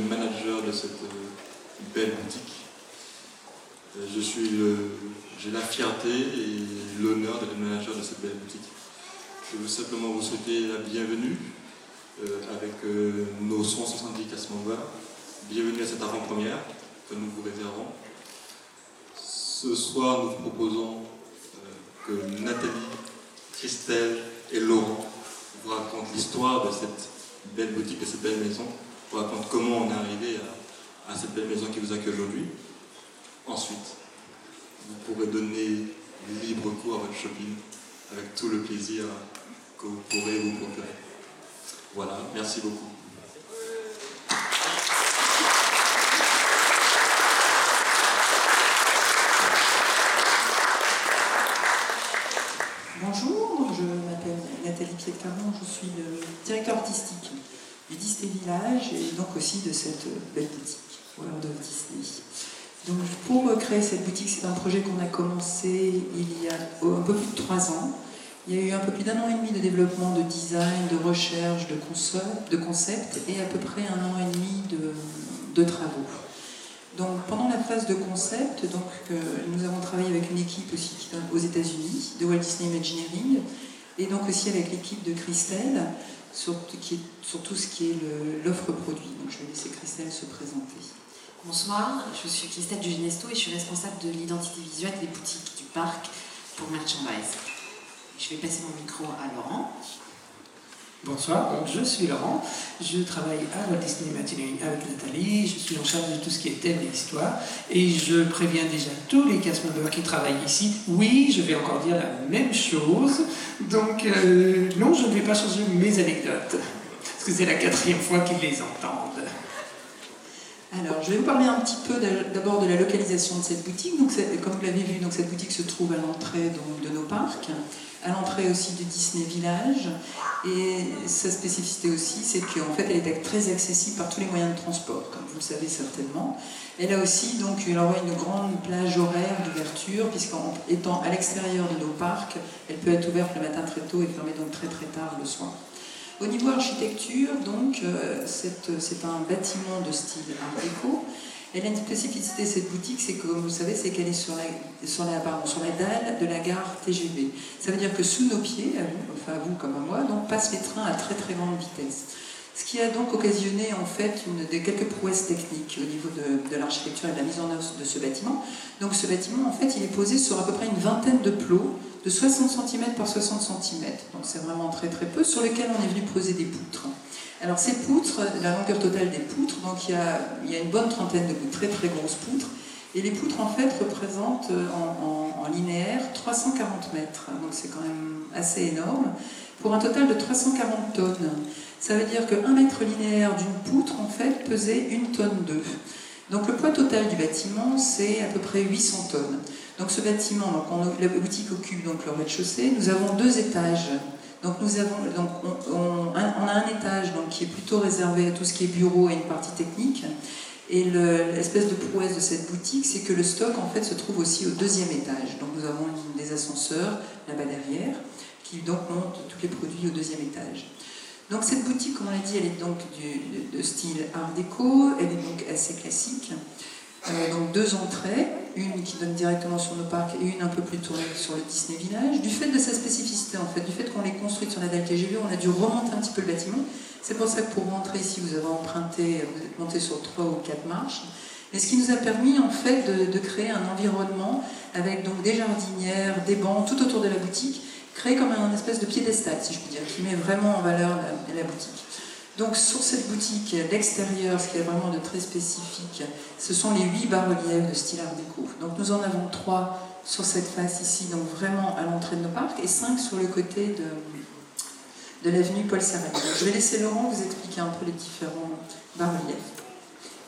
manager de cette belle boutique. J'ai la fierté et l'honneur d'être le manager de cette belle boutique. Je veux simplement vous souhaiter la bienvenue avec nos 170 Casmova. Bienvenue à cette avant-première que nous vous réservons. Ce soir, nous vous proposons que Nathalie, Christelle et Laurent vous racontent l'histoire de cette belle boutique, de cette belle maison, vous racontent comment on est arrivé à cette belle maison qui vous accueille aujourd'hui. Ensuite, vous pourrez donner libre cours à votre shopping avec tout le plaisir que vous pourrez vous procurer. Voilà, merci beaucoup. Bonjour, je m'appelle Nathalie Pied-Caron, je suis le directeur artistique du Disney Village et donc aussi de cette belle boutique, World of Disney. Donc pour créer cette boutique, c'est un projet qu'on a commencé il y a un peu plus de 3 ans. Il y a eu un peu plus d'1 an et demi de développement, de design, de recherche, de concept et à peu près 1 an et demi de travaux. Donc pendant la phase de concept, nous avons travaillé avec une équipe aussi aux États-Unis, de Walt Disney Imagineering, et donc aussi avec l'équipe de Christelle, sur tout ce qui est l'offre produit. Donc je vais laisser Christelle se présenter. Bonsoir, je suis Christelle du Genesto et je suis responsable de l'identité visuelle des boutiques du parc pour Merchandise. Je vais passer mon micro à Laurent. Bonsoir, donc je suis Laurent, je travaille à Walt Disney Imagineering avec Nathalie, je suis en charge de tout ce qui est thème et histoire et je préviens déjà tous les cast-members qui travaillent ici, oui, je vais encore dire la même chose, donc non, je ne vais pas changer mes anecdotes, parce que c'est la 4e fois qu'ils les entendent. Alors, je vais vous parler un petit peu d'abord de la localisation de cette boutique. Donc, comme vous l'avez vu, donc, cette boutique se trouve à l'entrée de nos parcs, à l'entrée aussi du Disney Village. Et sa spécificité aussi, c'est qu'en fait, elle est très accessible par tous les moyens de transport, comme vous le savez certainement. Elle a aussi donc une grande plage horaire d'ouverture, puisqu'en étant à l'extérieur de nos parcs, elle peut être ouverte le matin très tôt et fermée donc très très tard le soir. Au niveau architecture, donc, c'est un bâtiment de style Art déco. Elle a une spécificité, cette boutique, c'est que, comme vous savez, c'est qu'elle est sur la dalle de la gare TGV. Ça veut dire que sous nos pieds, à vous comme à moi, donc, passent les trains à très très grande vitesse. Ce qui a donc occasionné en fait quelques prouesses techniques au niveau de l'architecture et de la mise en œuvre de ce bâtiment. Donc ce bâtiment, en fait, il est posé sur à peu près une vingtaine de plots de 60 cm par 60 cm. Donc c'est vraiment très très peu, sur lesquels on est venu poser des poutres. Alors ces poutres, la longueur totale des poutres, donc il y a une bonne trentaine de très très grosses poutres. Et les poutres, en fait, représentent en linéaire 340 mètres. Donc c'est quand même assez énorme, pour un total de 340 tonnes. Ça veut dire que 1 mètre linéaire d'une poutre, en fait, pesait 1 tonne d'œufs. Donc le poids total du bâtiment, c'est à peu près 800 tonnes. Donc ce bâtiment, la boutique occupe donc le rez-de-chaussée. Nous avons 2 étages. Donc on a un étage donc, qui est plutôt réservé à tout ce qui est bureau et une partie technique. Et l'espèce de prouesse de cette boutique, c'est que le stock en fait se trouve aussi au 2e étage. Donc nous avons des ascenseurs là-bas derrière qui donc montent tous les produits au 2e étage. Donc cette boutique, comme on l'a dit, elle est donc de style art déco, elle est donc assez classique. Donc 2 entrées, une qui donne directement sur nos parcs et une un peu plus tournée sur le Disney Village. Du fait de sa spécificité, en fait, du fait qu'on l'ait construite sur la dalle TGV, on a dû remonter un petit peu le bâtiment. C'est pour ça que pour rentrer ici, vous êtes monté sur 3 ou 4 marches. Et ce qui nous a permis, en fait, de créer un environnement avec donc des jardinières, des bancs tout autour de la boutique, créé comme un espèce de piédestal, si je puis dire, qui met vraiment en valeur la boutique. Donc sur cette boutique, l'extérieur, ce qui est vraiment de très spécifique, ce sont les 8 bas-reliefs de style art déco. Donc nous en avons 3 sur cette face ici, donc vraiment à l'entrée de nos parcs, et 5 sur le côté de l'avenue Paul Sarraute. Je vais laisser Laurent vous expliquer un peu les différents bas-reliefs.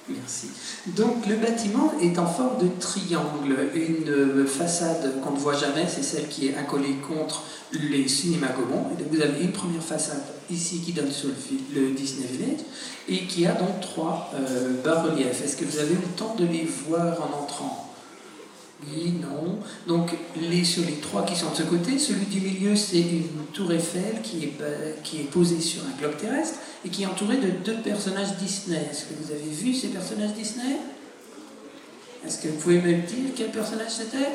Merci. Donc le bâtiment est en forme de triangle. Une façade qu'on ne voit jamais, c'est celle qui est accolée contre les cinémas Gaumont. Et donc vous avez une première façade ici qui donne sur le Disney Village et qui a donc 3 bas-reliefs. Est-ce que vous avez eu le temps de les voir en entrant? Oui, non. Donc sur les 3 qui sont de ce côté, celui du milieu c'est une tour Eiffel qui est posée sur un globe terrestre. et qui est entouré de 2 personnages Disney. Est-ce que vous avez vu ces personnages Disney? Est-ce que vous pouvez me dire quel personnage c'était?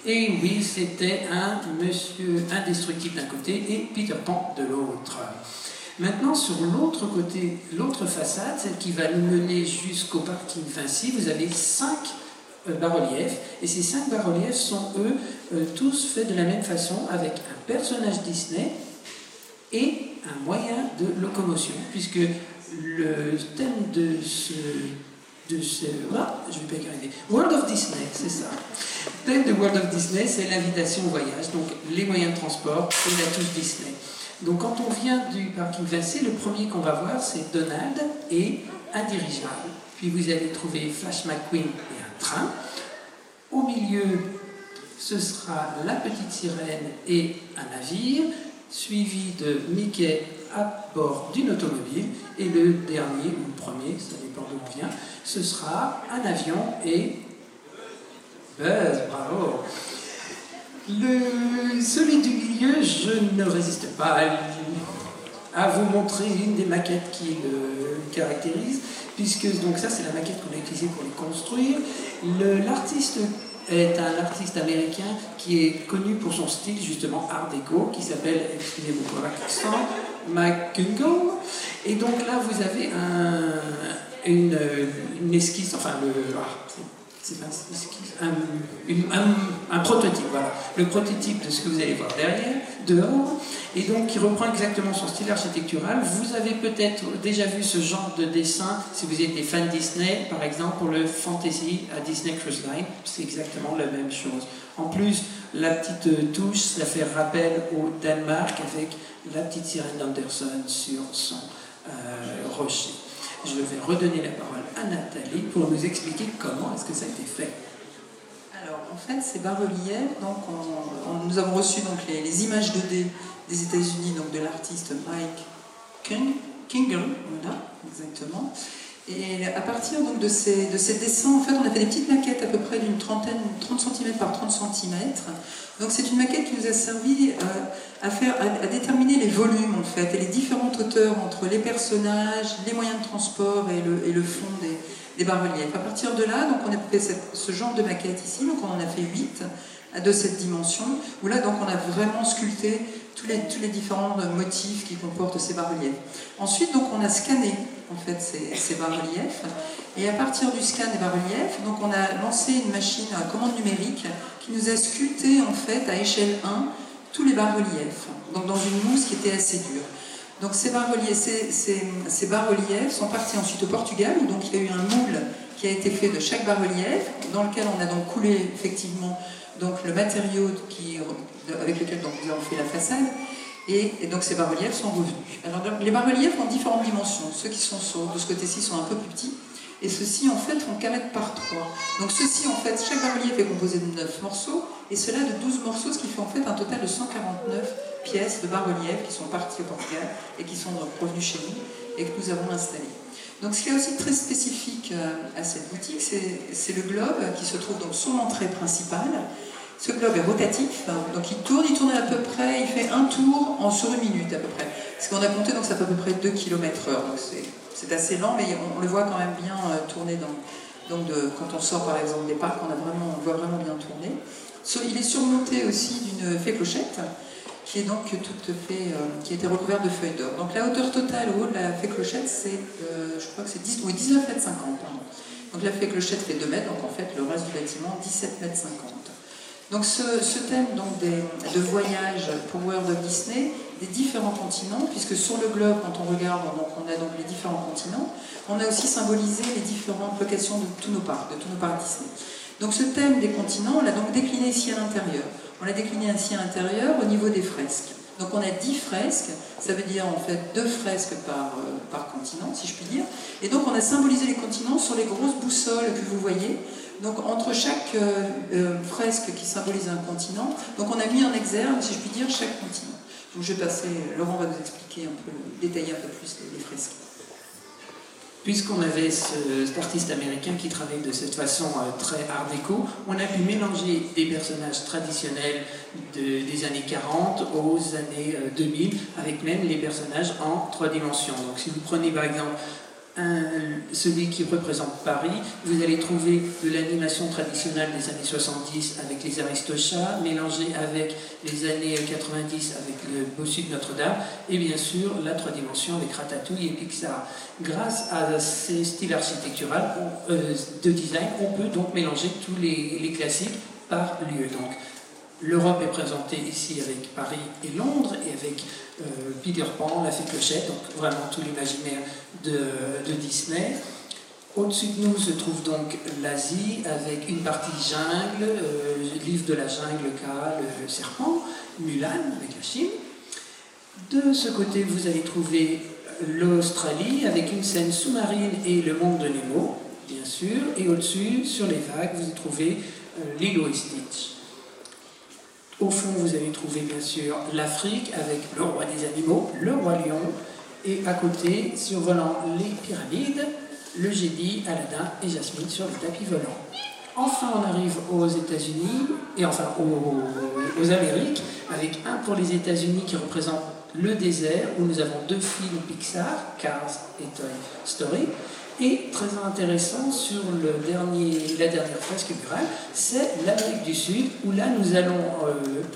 Et oui, c'était un monsieur indestructible d'un côté et Peter Pan de l'autre. Maintenant, sur l'autre côté, l'autre façade, celle qui va nous mener jusqu'au parking Vinci, vous avez 5 bas-reliefs. Et ces 5 bas-reliefs sont, eux, tous faits de la même façon, avec un personnage Disney et un moyen de locomotion, puisque le thème de ce je vais pas y arriver. World of Disney, c'est ça. Le thème de World of Disney, c'est l'invitation au voyage, donc les moyens de transport et la touche Disney. Donc quand on vient du parking Vinci, le premier qu'on va voir, c'est Donald et un dirigeable. Puis vous allez trouver Flash McQueen et un train. Au milieu, ce sera la petite sirène et un navire, suivi de Mickey à bord d'une automobile, et le dernier, ou le premier, ça dépend d'où on vient, ce sera un avion et Buzz, bravo. Celui du milieu, je ne résiste pas à vous montrer une des maquettes qui le caractérise, puisque donc ça c'est la maquette qu'on a utilisée pour le construire. L'artiste est un artiste américain qui est connu pour son style justement art déco, qui s'appelle, excusez-moi pour l'accent, McGungle. Et donc là vous avez une esquisse, enfin c'est pas une esquisse, un prototype, voilà, le prototype de ce que vous allez voir dehors, et donc qui reprend exactement son style architectural. Vous avez peut-être déjà vu ce genre de dessin si vous êtes des fans Disney, par exemple pour le Fantasy à Disney Cruise Line, c'est exactement la même chose. En plus, la petite touche, ça fait rappel au Danemark avec la petite sirène d'Anderson sur son rocher. Je vais redonner la parole à Nathalie pour nous expliquer comment est-ce que ça a été fait. Alors, en fait, ces bas-reliefs, donc, nous avons reçu donc, les images 2D des États-Unis, donc de l'artiste Mike Kingle, voilà, exactement. Et à partir donc, de ces dessins, en fait, on a fait des petites maquettes à peu près d'une 30 cm par 30 cm. Donc c'est une maquette qui nous a servi à déterminer les volumes, en fait, et les différentes hauteurs entre les personnages, les moyens de transport et le fond des bas-reliefs. À partir de là, donc, on a fait ce genre de maquette ici, donc on en a fait 8 de cette dimension, où là donc on a vraiment sculpté tous les différents motifs qui comportent ces bas-reliefs. Ensuite, donc, on a scanné en fait ces bas-reliefs, et à partir du scan des bas-reliefs, donc on a lancé une machine à commande numérique qui nous a sculpté en fait à échelle 1 tous les bas-reliefs, donc dans une mousse qui était assez dure. Donc ces bas-reliefs sont partis ensuite au Portugal, où donc il y a eu un moule qui a été fait de chaque bas-relief, dans lequel on a donc coulé effectivement donc le matériau avec lequel donc, nous avons fait la façade, et donc ces bas-reliefs sont revenus. Alors les bas-reliefs ont différentes dimensions. Ceux qui sont de ce côté-ci sont un peu plus petits, et ceux-ci en fait font 4 mètres par 3. Donc ceux-ci en fait, chaque bas-relief est composé de 9 morceaux, et cela de 12 morceaux, ce qui fait en fait un total de 149 pièces de bas-reliefs qui sont partis au Portugal et qui sont donc revenus chez nous et que nous avons installés. Donc ce qui est aussi très spécifique à cette boutique, c'est le globe qui se trouve donc sur l'entrée principale. Ce globe est rotatif, donc il tourne à peu près, il fait un tour sur une minute à peu près. Ce qu'on a compté, donc ça fait à peu près 2 km/h, donc c'est assez lent, mais on le voit quand même bien tourner quand on sort par exemple des parcs, on voit vraiment bien tourner. Il est surmonté aussi d'une fée clochette, qui est donc qui a été recouverte de feuilles d'or. Donc la hauteur totale au haut de la fée clochette, c'est, je crois que c'est 19,50 m, pardon. Donc la fée clochette fait 2 mètres, donc en fait le reste du bâtiment, 17,50 m. Donc ce thème donc, de voyage pour World of Disney, des différents continents, puisque sur le globe, quand on regarde, on a donc les différents continents, on a aussi symbolisé les différentes locations de tous nos parcs Disney. Donc ce thème des continents, on l'a donc décliné ici à l'intérieur. On l'a décliné ainsi à l'intérieur au niveau des fresques. Donc on a 10 fresques, ça veut dire en fait 2 fresques par continent, si je puis dire. Et donc on a symbolisé les continents sur les grosses boussoles que vous voyez. Donc entre chaque fresque qui symbolise un continent, donc on a mis en exergue, si je puis dire, chaque continent. Donc je vais passer, Laurent va nous expliquer un peu, détailler un peu plus les fresques. puisqu'on avait cet artiste américain qui travaille de cette façon très art déco, on a pu mélanger des personnages traditionnels des années 40 aux années 2000, avec même les personnages en 3 dimensions. Donc si vous prenez par exemple celui qui représente Paris, vous allez trouver de l'animation traditionnelle des années 70 avec les Aristochats, mélangée avec les années 90 avec le Bossu de Notre-Dame, et bien sûr la 3 dimensions avec Ratatouille et Pixar. Grâce à ces styles architecturaux de design, on peut donc mélanger tous les classiques par lieu. Donc, l'Europe est présentée ici avec Paris et Londres, et avec Peter Pan, la Fée Clochette, donc vraiment tout l'imaginaire de Disney. Au-dessus de nous se trouve donc l'Asie, avec une partie jungle, livre de la jungle, Kaa, le serpent, Mulan, avec la Chine. De ce côté, vous allez trouver l'Australie, avec une scène sous-marine et le monde de Nemo, bien sûr. Et au-dessus, sur les vagues, vous allez trouver Lilo et Stitch. Au fond, vous allez trouver bien sûr l'Afrique avec le roi des animaux, le roi lion, et à côté, survolant les pyramides, le Jedi, Aladdin et Jasmine sur le tapis volant. Enfin, on arrive aux États-Unis, et enfin aux Amériques, avec un pour les États-Unis qui représente le désert, où nous avons 2 films Pixar, Cars et Toy Story. Et très intéressant sur la dernière fresque murale, c'est l'Amérique du Sud, où là nous allons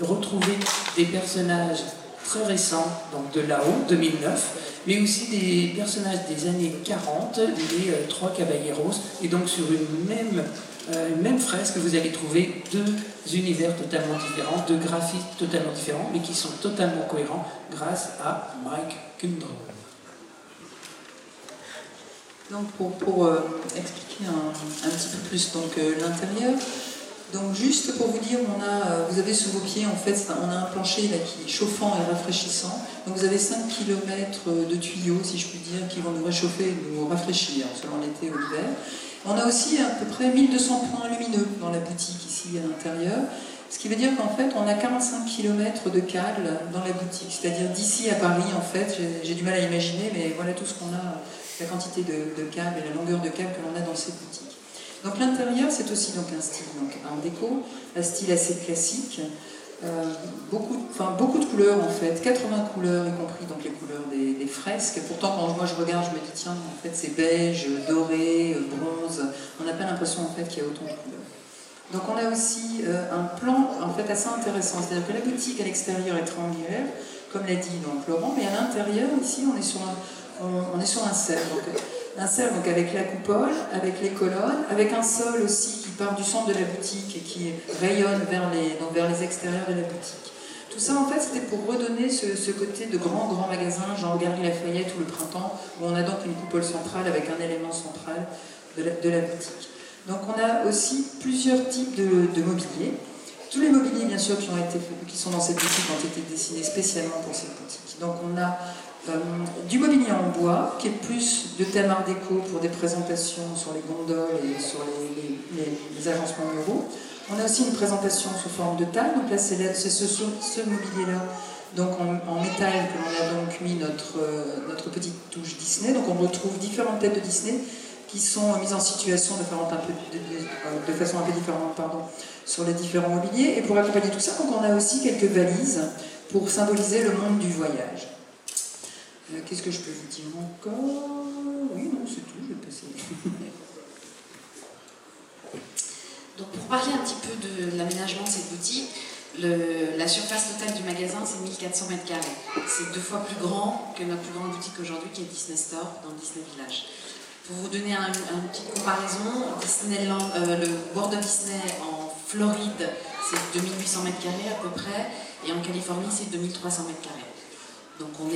retrouver des personnages très récents, donc de là-haut, 2009, mais aussi des personnages des années 40, les 3 Caballeros, et donc sur une même fresque, vous allez trouver 2 univers totalement différents, 2 graphistes totalement différents, mais qui sont totalement cohérents grâce à Mike Kundry. Donc pour expliquer un petit peu plus l'intérieur, donc juste pour vous dire, vous avez sous vos pieds en fait, on a un plancher là qui est chauffant et rafraîchissant. Donc vous avez 5 km de tuyaux, si je puis dire, qui vont nous réchauffer et nous rafraîchir selon l'été ou l'hiver. On a aussi à peu près 1200 points lumineux dans la boutique ici à l'intérieur. Ce qui veut dire qu'en fait, on a 45 km de câbles dans la boutique. C'est-à-dire d'ici à Paris, en fait, j'ai du mal à imaginer, mais voilà tout ce qu'on a, la quantité de câbles et la longueur de câbles que l'on a dans cette boutique. Donc l'intérieur, c'est aussi donc un style art déco, un style assez classique. Beaucoup de couleurs en fait, 80 couleurs, y compris donc les couleurs des fresques. Pourtant, quand moi je regarde, je me dis tiens, en fait c'est beige, doré, bronze. On n'a pas l'impression en fait qu'il y a autant de couleurs. Donc on a aussi un plan en fait assez intéressant, c'est-à-dire que la boutique à l'extérieur est triangulaire, comme l'a dit donc Laurent, mais à l'intérieur ici on est sur un cercle. Un cercle donc avec la coupole, avec les colonnes, avec un sol aussi qui part du centre de la boutique et qui rayonne vers les extérieurs de la boutique. Tout ça en fait c'était pour redonner ce côté de grand magasin, genre Galeries Lafayette ou le Printemps, où on a donc une coupole centrale avec un élément central de la boutique. Donc on a aussi plusieurs types de mobilier. Tous les mobiliers bien sûr qui sont dans cette boutique ont été dessinés spécialement pour cette boutique. Donc on a du mobilier en bois, qui est plus de thème art déco pour des présentations sur les gondoles et sur les agencements muraux. On a aussi une présentation sous forme de table, donc là c'est ce mobilier-là, donc en métal, que l'on a donc mis notre petite touche Disney. Donc on retrouve différentes têtes de Disney qui sont mises en situation de façon un peu différente sur les différents mobiliers. Et pour accompagner tout ça, donc on a aussi quelques valises pour symboliser le monde du voyage. Qu'est-ce que je peux vous dire encore? Oui, non, c'est tout, je vais passer. Donc pour parler un petit peu de l'aménagement de cette boutique, la surface totale du magasin c'est 1400 m². C'est 2 fois plus grand que notre plus grande boutique aujourd'hui qui est Disney Store dans Disney Village. Pour vous donner une petite comparaison, Disneyland, le Walt Disney en Floride c'est 2800 m² à peu près, et en Californie c'est 2300 m². Donc on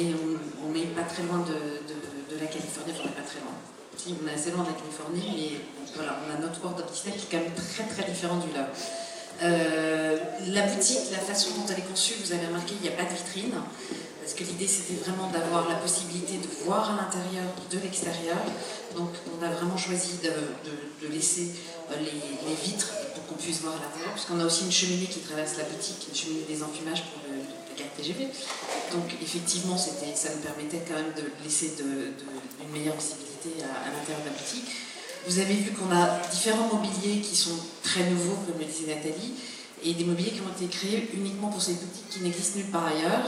est pas très loin de la Californie, enfin on n'est pas très loin. Si, on est assez loin de la Californie, mais voilà, on a notre Walt Disney qui est quand même très très différent du leur. La boutique, la façon dont elle est conçue, vous avez remarqué, il n'y a pas de vitrine, parce que l'idée c'était vraiment d'avoir la possibilité de voir à l'intérieur de l'extérieur. Donc on a vraiment choisi de laisser les vitres pour qu'on puisse voir à l'intérieur, puisqu'on a aussi une cheminée qui traverse la boutique, une cheminée des enfumages pour la carte TGV. Donc effectivement, ça nous permettait quand même de laisser une meilleure visibilité. visiter à l'intérieur de la boutique. Vous avez vu qu'on a différents mobiliers qui sont très nouveaux, comme le disait Nathalie, et des mobiliers qui ont été créés uniquement pour ces boutiques qui n'existent nulle part ailleurs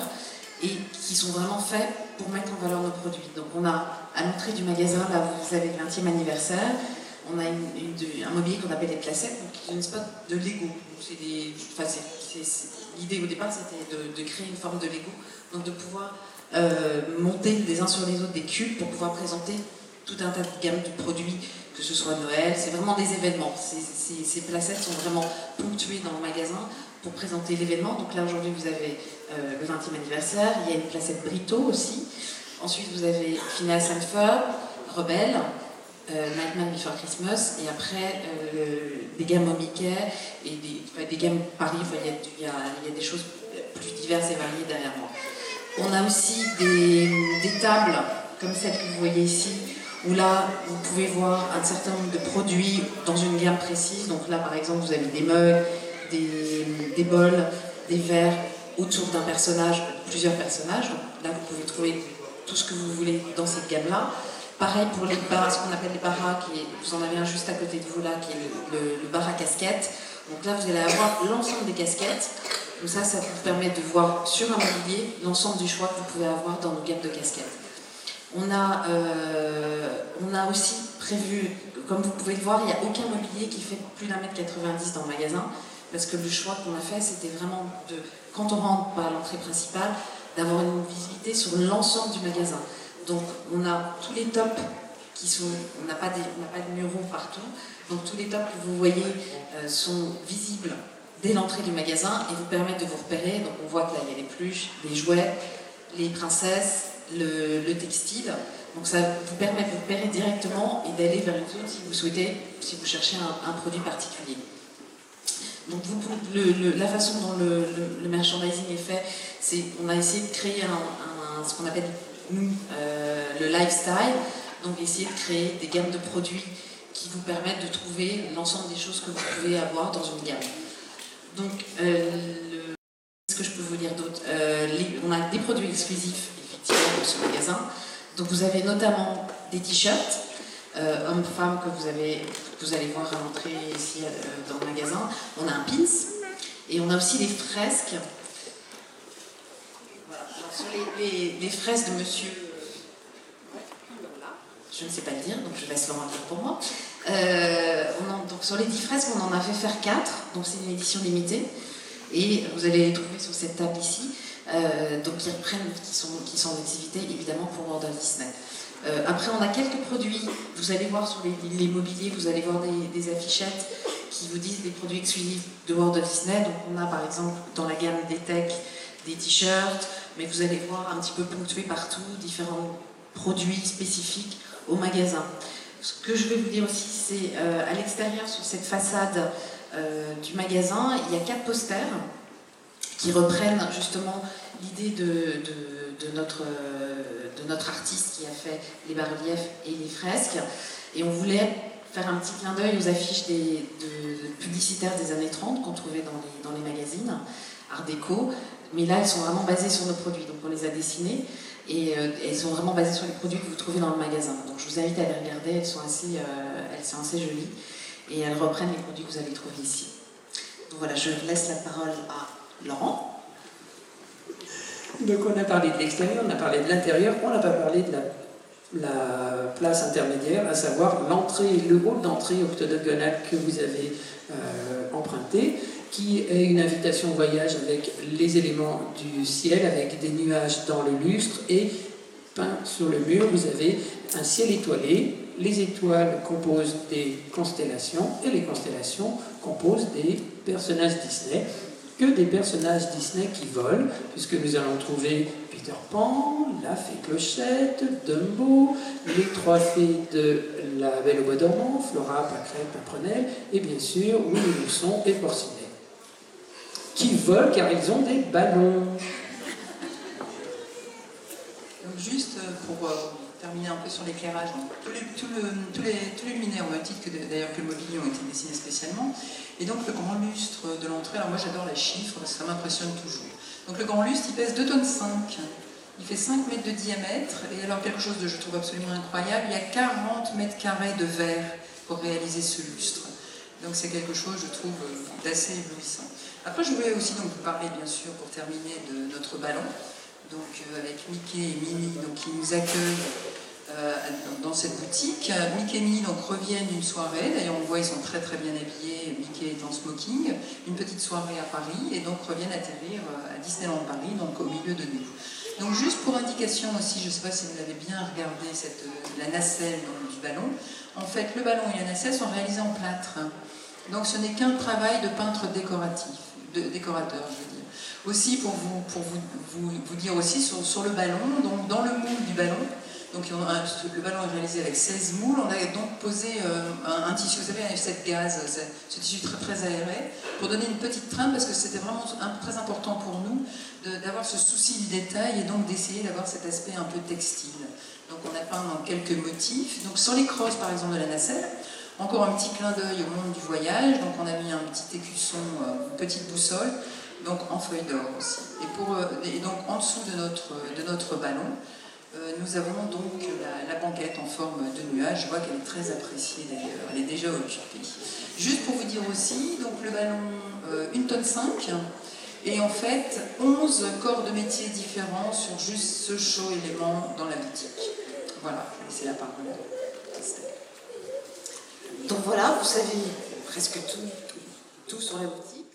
et qui sont vraiment faits pour mettre en valeur nos produits. Donc on a à l'entrée du magasin, là vous avez le 20e anniversaire, on a un mobilier qu'on appelle les placettes, donc qui est une spot de Lego. L'idée au départ c'était de créer une forme de Lego, donc de pouvoir monter les uns sur les autres des cubes pour pouvoir présenter tout un tas de gammes de produits, que ce soit Noël, c'est vraiment des événements. Ces placettes sont vraiment ponctuées dans le magasin pour présenter l'événement. Donc là aujourd'hui vous avez le 20e anniversaire, il y a une placette Brito aussi. Ensuite vous avez Phineas and Ferb, Rebelle, Nightmare Before Christmas, et après des gammes au Mickey et des gammes Paris. Il y a des choses plus diverses et variées derrière moi. On a aussi des tables comme celle que vous voyez ici, où là, vous pouvez voir un certain nombre de produits dans une gamme précise. Donc là, par exemple, vous avez des mugs, des bols, des verres autour d'un personnage, plusieurs personnages. Donc là, vous pouvez trouver tout ce que vous voulez dans cette gamme-là. Pareil pour les bars, ce qu'on appelle les bars, vous en avez un juste à côté de vous là, qui est le bar à casquettes. Donc là, vous allez avoir l'ensemble des casquettes. Donc ça vous permet de voir sur un mobilier l'ensemble du choix que vous pouvez avoir dans nos gammes de casquettes. On a aussi prévu, comme vous pouvez le voir, il n'y a aucun mobilier qui fait plus d'1,90 m dans le magasin, parce que le choix qu'on a fait, c'était vraiment quand on rentre par l'entrée principale, d'avoir une visibilité sur l'ensemble du magasin. Donc on a tous les tops qui sont, on n'a pas de muraux partout, donc tous les tops que vous voyez sont visibles dès l'entrée du magasin et vous permettent de vous repérer. Donc on voit que là il y a les pluches, les jouets, les princesses, le textile. Donc ça vous permet de vous repérer directement et d'aller vers une zone si vous souhaitez, si vous cherchez un produit particulier. Donc la façon dont le merchandising est fait, c'est on a essayé de créer ce qu'on appelle nous le lifestyle, donc essayer de créer des gammes de produits qui vous permettent de trouver l'ensemble des choses que vous pouvez avoir dans une gamme. Donc qu'est-ce que je peux vous dire d'autre? On a des produits exclusifs effectivement pour ce magasin. Donc vous avez notamment des t-shirts hommes-femmes que vous allez voir à l'entrée ici dans le magasin. On a un pins et on a aussi des fresques. Voilà. Alors, sur les fresques de monsieur, je ne sais pas le dire, donc je laisse Laurent le dire pour moi. Donc sur les 10 fresques, on en a fait faire 4, donc c'est une édition limitée. Et vous allez les trouver sur cette table ici, donc qui reprennent, qui sont en exhibité évidemment pour Walt Disney. Après, on a quelques produits, vous allez voir sur les mobiliers, vous allez voir des affichettes qui vous disent des produits exclusifs de Walt Disney. Donc on a par exemple dans la gamme des tech, des t-shirts, mais vous allez voir un petit peu ponctué partout différents produits spécifiques au magasin. Ce que je vais vous dire aussi, c'est à l'extérieur, sur cette façade du magasin, il y a 4 posters qui reprennent justement l'idée de notre artiste qui a fait les bas-reliefs et les fresques. Et on voulait faire un petit clin d'œil aux affiches publicitaires des années 30 qu'on trouvait dans les magazines Art déco. Mais là, elles sont vraiment basées sur nos produits. Donc on les a dessinées et elles sont vraiment basées sur les produits que vous trouvez dans le magasin. Donc je vous invite à les regarder, elles sont assez jolies. Et elles reprennent les produits que vous allez trouver ici. Donc voilà, je laisse la parole à Laurent. Donc on a parlé de l'extérieur, on a parlé de l'intérieur, on n'a pas parlé de la place intermédiaire, à savoir l'entrée, le hall d'entrée octogonal que vous avez emprunté, qui est une invitation au voyage avec les éléments du ciel, avec des nuages dans le lustre, et peint sur le mur, vous avez un ciel étoilé. Les étoiles composent des constellations, et les constellations composent des personnages Disney, que des personnages Disney qui volent, puisque nous allons trouver Peter Pan, la fée Clochette, Dumbo, les 3 fées de La Belle au Bois dormant, Flora, Pâquerette, Pimprenelle, et bien sûr Winnie l'ourson et Porcinet, qui volent car ils ont des ballons. Donc juste pour terminer un peu sur l'éclairage, tous les luminaires, au même titre que d'ailleurs que le mobilier, ont été dessinés spécialement. Et donc le grand lustre de l'entrée, alors moi j'adore les chiffres, ça m'impressionne toujours. Donc le grand lustre, il pèse 2,5 tonnes. Il fait 5 mètres de diamètre, et alors quelque chose de, je trouve, absolument incroyable, il y a 40 mètres carrés de verre pour réaliser ce lustre. Donc c'est quelque chose, je trouve, d'assez éblouissant. Après, je voulais aussi donc, vous parler, bien sûr, pour terminer, de notre ballon, donc avec Mickey et Minnie, donc, qui nous accueillent dans cette boutique. Mickey et Minnie donc, reviennent d'une soirée, d'ailleurs on voit ils sont très très bien habillés, Mickey est en smoking, une petite soirée à Paris, et donc reviennent atterrir à Disneyland Paris, donc au milieu de nous. Donc juste pour indication aussi, je ne sais pas si vous avez bien regardé la nacelle donc, du ballon, en fait le ballon et la nacelle sont réalisés en plâtre, donc ce n'est qu'un travail de peintre décorateur, je veux dire. Aussi pour vous dire aussi sur le ballon, donc dans le moule du ballon, donc le ballon est réalisé avec 16 moules, on a donc posé un tissu, vous savez, un F7 gaz, ce tissu très très aéré, pour donner une petite trame, parce que c'était vraiment très important pour nous d'avoir ce souci du détail et donc d'essayer d'avoir cet aspect un peu textile. Donc on a peint dans quelques motifs, donc sur les crosses par exemple de la nacelle, encore un petit clin d'œil au monde du voyage, donc on a mis un petit écusson, une petite boussole, donc en feuille d'or aussi. Et donc en dessous de notre ballon, nous avons donc la banquette en forme de nuage. Je vois qu'elle est très appréciée d'ailleurs, elle est déjà occupée. Juste pour vous dire aussi, donc le ballon 1,5 tonne, et en fait 11 corps de métiers différents sur juste ce chaud élément dans la boutique. Voilà, c'est la parole. Donc voilà, vous savez presque tout sur la boutique.